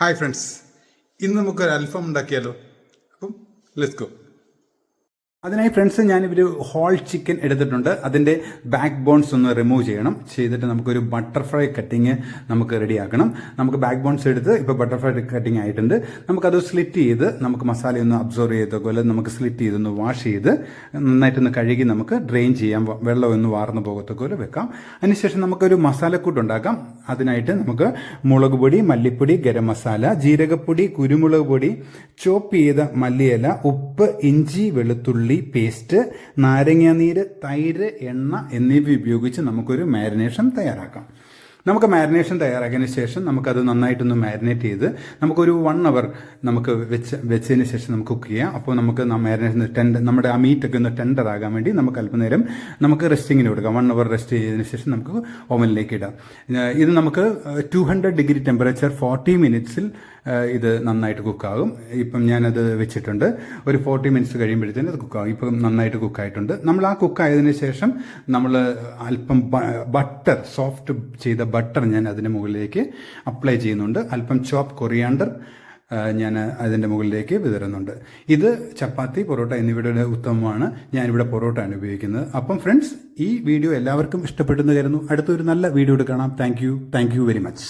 Hi friends, ഇന്ന് നമുക്കൊരു അൽഫാം ഉണ്ടാക്കിയാലോ? അപ്പം ലെറ്റ്സ് ഗോ. അതിനായി ഫ്രണ്ട്സ് ഞാനിവർ ഹോൾ ചിക്കൻ എടുത്തിട്ടുണ്ട്. അതിൻ്റെ ബാക്ക് ബോൺസ് ഒന്ന് റിമൂവ് ചെയ്തിട്ട് നമുക്കൊരു ബട്ടർഫ്ലൈ കട്ടിങ് നമുക്ക് റെഡിയാക്കണം. നമുക്ക് ബാക്ക് ബോൺസ് എടുത്ത് ഇപ്പോൾ ബട്ടർഫ്ലൈ കട്ടിങ് ആയിട്ടുണ്ട്. നമുക്കത് സ്ലിറ്റ് ചെയ്ത് നമുക്ക് മസാലയൊന്ന് അബ്സോർവ് ചെയ്തതുപോലെ നമുക്ക് സ്ലിറ്റ് ചെയ്തൊന്ന് വാഷ് ചെയ്ത് നന്നായിട്ടൊന്ന് കഴുകി നമുക്ക് ഡ്രെയിൻ ചെയ്യാം, വെള്ളമൊന്ന് വാർന്നു പോകത്തക്കോലെ വെക്കാം. അതിനുശേഷം നമുക്കൊരു മസാലക്കൂട്ട് ഉണ്ടാക്കാം. അതിനായിട്ട് നമുക്ക് മുളക് പൊടി, മല്ലിപ്പൊടി, ഗരം മസാല, ജീരകപ്പൊടി, കുരുമുളക് പൊടി, ചോപ്പ് ചെയ്ത മല്ലിയില, ഉപ്പ്, ഇഞ്ചി, വെളുത്തുള്ളി പേസ്റ്റ്, നാരങ്ങാനീര്, തൈര്, എണ്ണ എന്നിവ ഉപയോഗിച്ച് നമുക്കൊരു മാരിനേഷൻ തയ്യാറാക്കാം. നമുക്ക് മാരിനേഷൻ തയ്യാറാക്കിയതിന് ശേഷം നമുക്കത് നന്നായിട്ടൊന്ന് മാരിനേറ്റ് ചെയ്ത് നമുക്കൊരു 1 hour നമുക്ക് വെച്ചതിന് ശേഷം നമുക്ക് കുക്ക് ചെയ്യാം. അപ്പോൾ നമുക്ക് മാരിനേഷൻ നമ്മുടെ ആ മീറ്റൊക്കെ ഒന്ന് ടെൻഡർ ആകാൻ വേണ്ടി നമുക്ക് അല്പനേരം നമുക്ക് റെസ്റ്റിങ്ങിന് കൊടുക്കാം. 1 hour റെസ്റ്റ് ചെയ്തതിന് ശേഷം നമുക്ക് ഓവനിലേക്ക് ഇടാം. ഇത് നമുക്ക് 200 ഡിഗ്രി ടെമ്പറേച്ചർ 40 മിനിറ്റ്സിൽ ഇത് നന്നായിട്ട് കുക്കാകും. ഇപ്പം ഞാനത് വെച്ചിട്ടുണ്ട്. ഒരു 40 മിനിറ്റ്സ് കഴിയുമ്പോഴത്തേനും അത് കുക്കാകും. ഇപ്പം നന്നായിട്ട് കുക്കായിട്ടുണ്ട്. നമ്മൾ ആ കുക്കായതിനു ശേഷം നമ്മൾ അല്പം ബട്ടർ, സോഫ്റ്റ് ചെയ്ത ബട്ടർ ഞാൻ അതിന് മുകളിലേക്ക് അപ്ലൈ ചെയ്യുന്നുണ്ട്. അല്പം ചോപ്പ് കൊറിയാണ്ടർ ഞാൻ അതിൻ്റെ മുകളിലേക്ക് വിതറുന്നുണ്ട്. ഇത് ചപ്പാത്തി, പൊറോട്ട എന്നിവയുടെ ഉത്തമമാണ്. ഞാനിവിടെ പൊറോട്ടയാണ് ഉപയോഗിക്കുന്നത്. അപ്പം ഫ്രണ്ട്സ്, ഈ വീഡിയോ എല്ലാവർക്കും ഇഷ്ടപ്പെട്ടെന്ന് കരുതുന്നു. അടുത്തൊരു നല്ല വീഡിയോ കാണാം. Thank you very much.